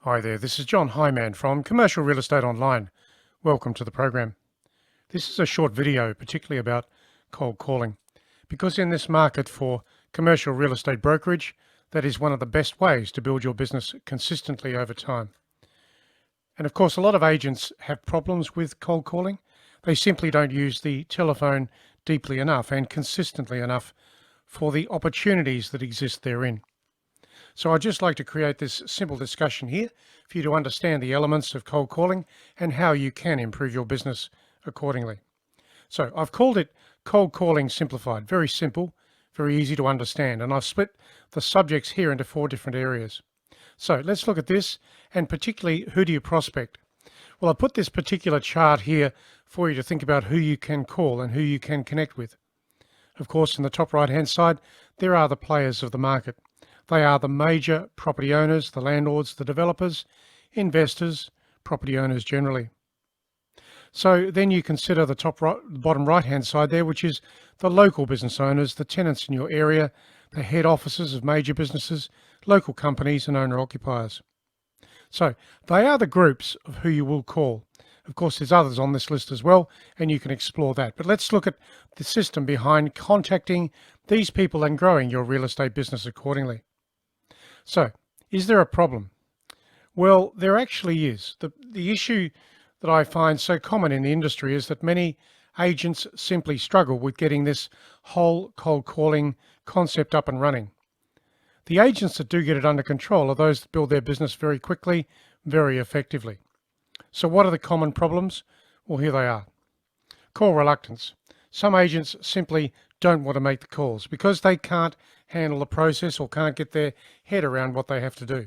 Hi there, this is John Hyman from Commercial Real Estate Online. Welcome to the program. This is a short video particularly about cold calling, because in this market for commercial real estate brokerage, that is one of the best ways to build your business consistently over time. And of course, a lot of agents have problems with cold calling. They simply don't use the telephone deeply enough and consistently enough for the opportunities that exist therein. So I'd just like to create this simple discussion here for you to understand the elements of cold calling and how you can improve your business accordingly. So I've called it Cold Calling Simplified. Very simple, very easy to understand. And I've split the subjects here into 4 different areas. So let's look at this, and particularly, who do you prospect? Well, I put this particular chart here for you to think about who you can call and who you can connect with. Of course, in the top right-hand side, there are the players of the market. They are the major property owners, the landlords, the developers, investors, property owners generally. So then you consider the bottom right-hand side there, which is the local business owners, the tenants in your area, the head offices of major businesses, local companies and owner-occupiers. So they are the groups of who you will call. Of course, there's others on this list as well, and you can explore that. But let's look at the system behind contacting these people and growing your real estate business accordingly. So, is there a problem? Well, there actually is. The issue that I find so common in the industry is that many agents simply struggle with getting this whole cold calling concept up and running. The agents that do get it under control are those that build their business very quickly, very effectively. So what are the common problems? Well, here they are. Call reluctance. Some agents simply don't want to make the calls because they can't handle the process or can't get their head around what they have to do.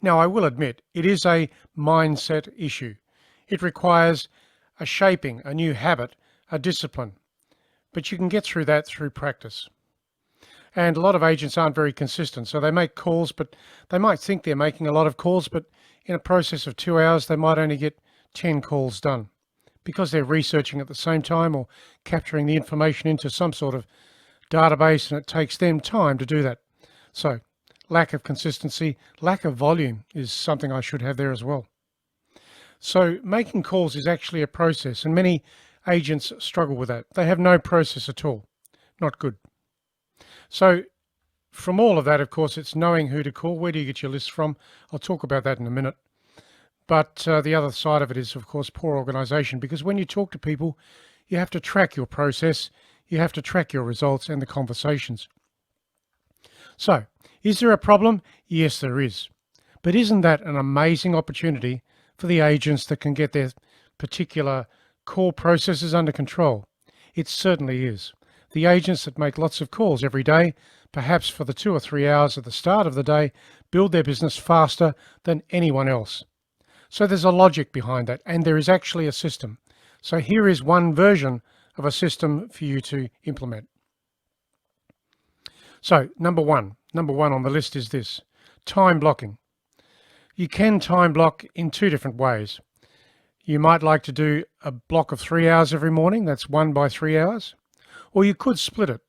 Now, I will admit, it is a mindset issue. It requires a shaping, a new habit, a discipline. But you can get through that through practice. And a lot of agents aren't very consistent, so they make calls, but they might think they're making a lot of calls, but in a process of 2 hours, they might only get 10 calls done because they're researching at the same time or capturing the information into some sort of database, and it takes them time to do that. So lack of consistency, lack of volume is something I should have there as well. So making calls is actually a process, and many agents struggle with that. They have no process at all. Not good. So from all of that, of course, it's knowing who to call. Where do you get your list from? I'll talk about that in a minute. But the other side of it is, of course, poor organization, because when you talk to people, you have to track your process, you have to track your results and the conversations. So, is there a problem? Yes, there is. But isn't that an amazing opportunity for the agents that can get their particular call processes under control? It certainly is. The agents that make lots of calls every day, perhaps for the 2 or 3 hours at the start of the day, build their business faster than anyone else. So there's a logic behind that, and there is actually a system. So here is one version of a system for you to implement. So number one on the list is this: time blocking. You can time block in 2 different ways. You might like to do a block of 3 hours every morning, that's 1 by 3 hours, or you could split it.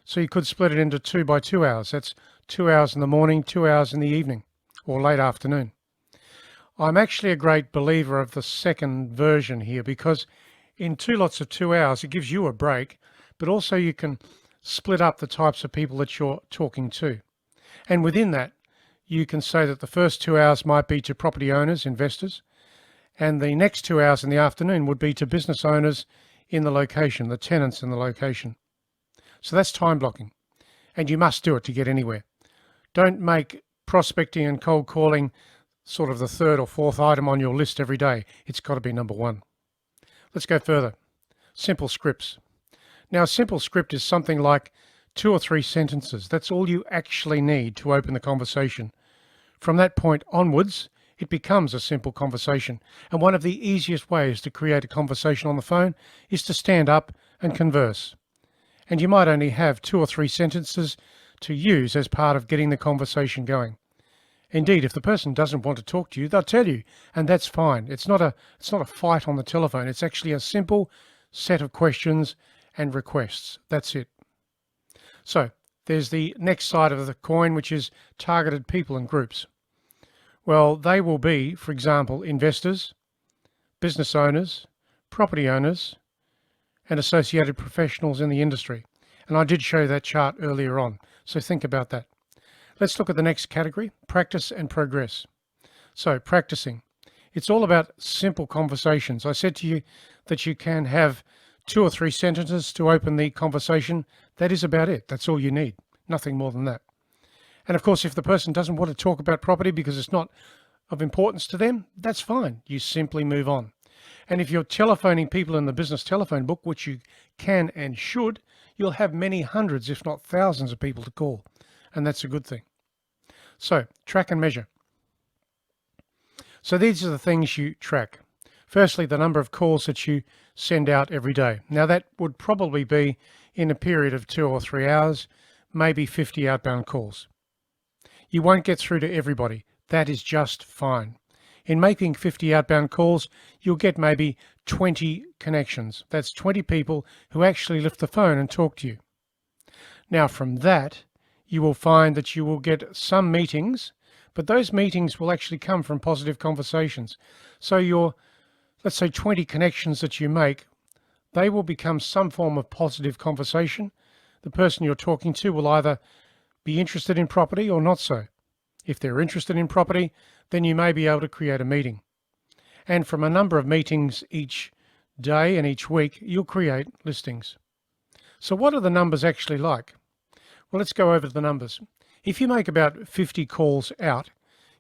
So you could split it into 2 by 2 hours, that's 2 hours in the morning, 2 hours in the evening, or late afternoon. I'm actually a great believer of the second version here, because in 2 lots of 2 hours, it gives you a break, but also you can split up the types of people that you're talking to. And within that, you can say that the first 2 hours might be to property owners, investors, and the next 2 hours in the afternoon would be to business owners in the location, the tenants in the location. So that's time blocking, and you must do it to get anywhere. Don't make prospecting and cold calling sort of the 3rd or 4th item on your list every day. It's got to be number 1. Let's go further. Simple scripts. Now, a simple script is something like 2 or 3 sentences. That's all you actually need to open the conversation. From that point onwards, it becomes a simple conversation. And one of the easiest ways to create a conversation on the phone is to stand up and converse. And you might only have 2 or 3 sentences to use as part of getting the conversation going. Indeed, if the person doesn't want to talk to you, they'll tell you, and that's fine. It's not a fight on the telephone. It's actually a simple set of questions and requests. That's it. So there's the next side of the coin, which is targeted people and groups. Well, they will be, for example, investors, business owners, property owners, and associated professionals in the industry. And I did show that chart earlier on, so think about that. Let's look at the next category, practice and progress. So practicing. It's all about simple conversations. I said to you that you can have 2 or 3 sentences to open the conversation. That is about it. That's all you need. Nothing more than that. And of course, if the person doesn't want to talk about property because it's not of importance to them, that's fine. You simply move on. And if you're telephoning people in the business telephone book, which you can and should, you'll have many hundreds, if not thousands of people to call. And that's a good thing. So track and measure. So these are the things you track. Firstly, the number of calls that you send out every day. Now that would probably be in a period of 2 or 3 hours, maybe 50 outbound calls. You won't get through to everybody. That is just fine. In making 50 outbound calls, you'll get maybe 20 connections. That's 20 people who actually lift the phone and talk to you. Now from that, you will find that you will get some meetings, but those meetings will actually come from positive conversations. So your, let's say 20 connections that you make, they will become some form of positive conversation. The person you're talking to will either be interested in property or not so. If they're interested in property, then you may be able to create a meeting. And from a number of meetings each day and each week, you'll create listings. So what are the numbers actually like? Well, let's go over the numbers. If you make about 50 calls out,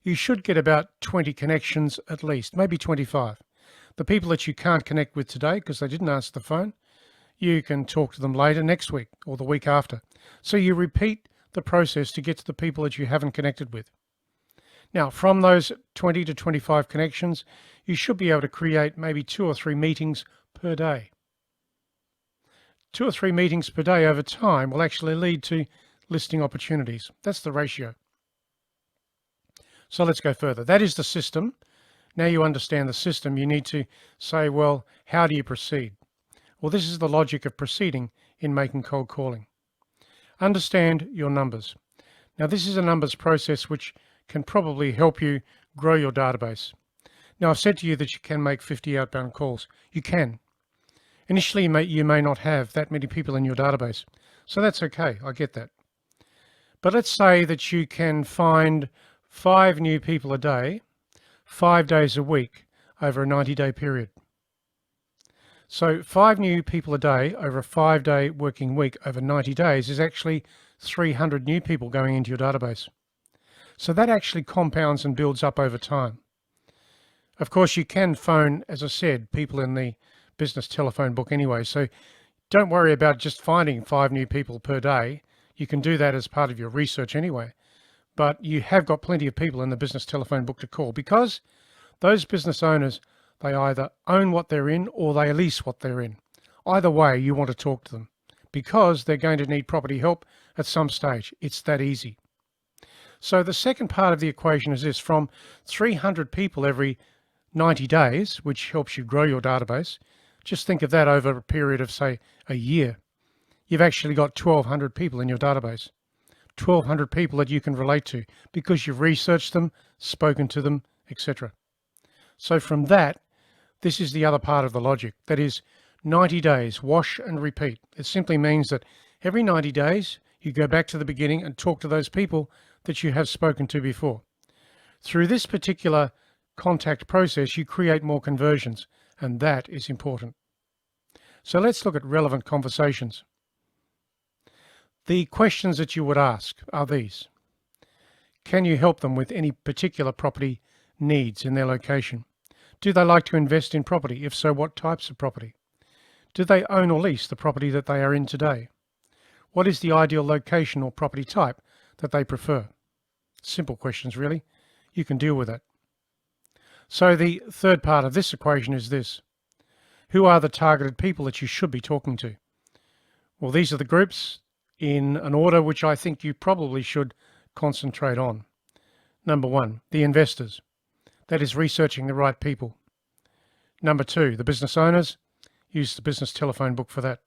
you should get about 20 connections at least, maybe 25. The people that you can't connect with today because they didn't answer the phone, you can talk to them later next week or the week after. So you repeat the process to get to the people that you haven't connected with. Now, from those 20 to 25 connections, you should be able to create maybe 2 or 3 meetings per day. 2 or 3 meetings per day over time will actually lead to listing opportunities. That's the ratio. So let's go further. That is the system. Now you understand the system, you need to say, well, how do you proceed? Well, this is the logic of proceeding in making cold calling. Understand your numbers. Now, this is a numbers process which can probably help you grow your database. Now, I've said to you that you can make 50 outbound calls. You can. Initially, you may not have that many people in your database. So that's okay. I get that. But let's say that you can find 5 new people a day, 5 days a week over a 90-day period. So 5 new people a day over a 5-day working week over 90 days is actually 300 new people going into your database. So that actually compounds and builds up over time. Of course, you can phone, as I said, people in the business telephone book anyway. So don't worry about just finding 5 new people per day. You can do that as part of your research anyway. But you have got plenty of people in the business telephone book to call because those business owners, they either own what they're in or they lease what they're in. Either way, you want to talk to them because they're going to need property help at some stage. It's that easy. So the second part of the equation is this: from 300 people every 90 days, which helps you grow your database, just think of that over a period of, say, a year. You've actually got 1,200 people in your database. 1,200 people that you can relate to because you've researched them, spoken to them, etc. So from that, this is the other part of the logic. That is 90 days, wash and repeat. It simply means that every 90 days, you go back to the beginning and talk to those people that you have spoken to before. Through this particular contact process, you create more conversions, and that is important. So let's look at relevant conversations. The questions that you would ask are these. Can you help them with any particular property needs in their location? Do they like to invest in property? If so, what types of property? Do they own or lease the property that they are in today? What is the ideal location or property type that they prefer? Simple questions, really. You can deal with that. So the third part of this equation is this. Who are the targeted people that you should be talking to? Well, these are the groups in an order which I think you probably should concentrate on. Number 1, the investors. That is researching the right people. Number 2, the business owners. Use the business telephone book for that.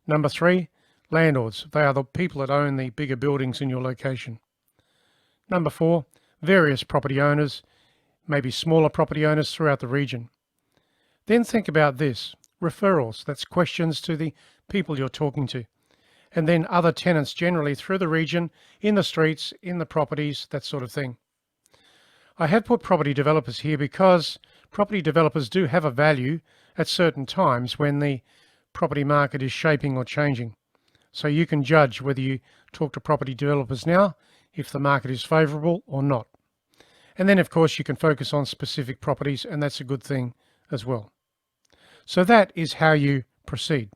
Number 3, landlords. They are the people that own the bigger buildings in your location. Number 4, various property owners, maybe smaller property owners throughout the region. Then think about this: referrals, that's questions to the people you're talking to. And then other tenants generally through the region, in the streets, in the properties, that sort of thing. I have put property developers here because property developers do have a value at certain times when the property market is shaping or changing. So you can judge whether you talk to property developers now, if the market is favourable or not. And then of course you can focus on specific properties, and that's a good thing as well. So that is how you proceed: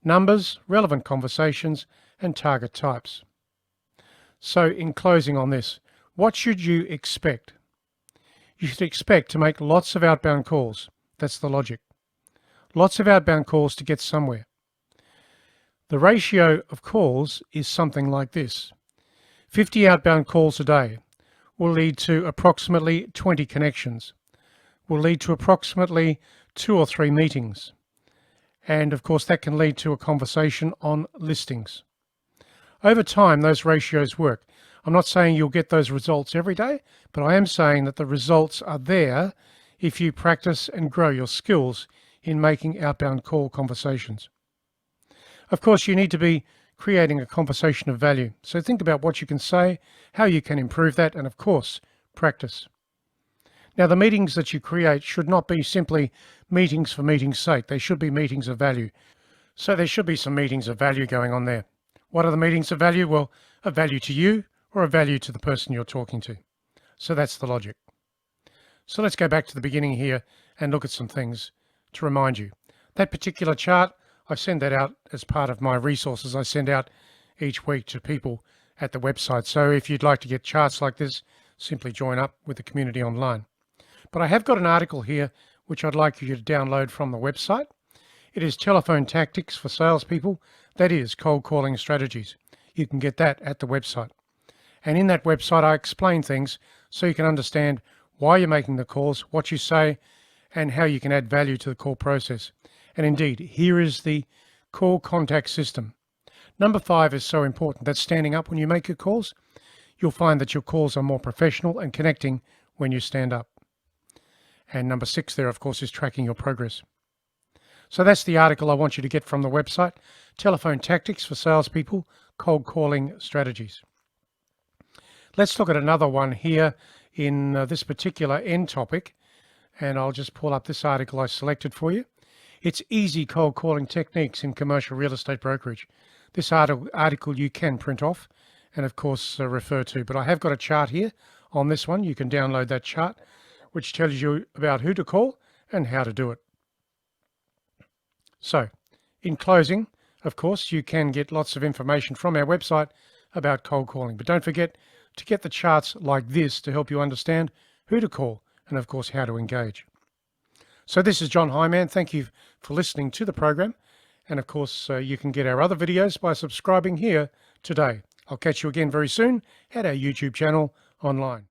numbers, relevant conversations, and target types. So in closing on this, what should you expect? You should expect to make lots of outbound calls. That's the logic. Lots of outbound calls to get somewhere. The ratio of calls is something like this: 50 outbound calls a day will lead to approximately 20 connections, will lead to approximately 2 or 3 meetings. And of course that can lead to a conversation on listings. Over time, those ratios work. I'm not saying you'll get those results every day, but I am saying that the results are there if you practice and grow your skills in making outbound call conversations. Of course, you need to be creating a conversation of value. So think about what you can say, how you can improve that, and of course, practice. Now, the meetings that you create should not be simply meetings for meeting's sake. They should be meetings of value. So there should be some meetings of value going on there. What are the meetings of value? Well, a value to you or a value to the person you're talking to. So that's the logic. So let's go back to the beginning here and look at some things to remind you. That particular chart, I send that out as part of my resources I send out each week to people at the website. So if you'd like to get charts like this, simply join up with the community online. But I have got an article here which I'd like you to download from the website. It is Telephone Tactics for Salespeople. That is Cold Calling Strategies. You can get that at the website. And in that website, I explain things so you can understand why you're making the calls, what you say, and how you can add value to the call process. And indeed, here is the call contact system. Number 5 is so important. That's standing up when you make your calls. You'll find that your calls are more professional and connecting when you stand up. And number 6 there, of course, is tracking your progress. So that's the article I want you to get from the website: Telephone Tactics for Salespeople, Cold Calling Strategies. Let's look at another one here in this particular end topic, and I'll just pull up this article I selected for you. It's Easy Cold Calling Techniques in Commercial Real Estate Brokerage. This article you can print off and of course refer to, but I have got a chart here on this one. You can download that chart, which tells you about who to call and how to do it. So, in closing, of course, you can get lots of information from our website about cold calling, but don't forget to get the charts like this to help you understand who to call and of course how to engage. So this is John Hyman. Thank you for listening to the program, and of course you can get our other videos by subscribing here today. I'll catch you again very soon at our YouTube channel online.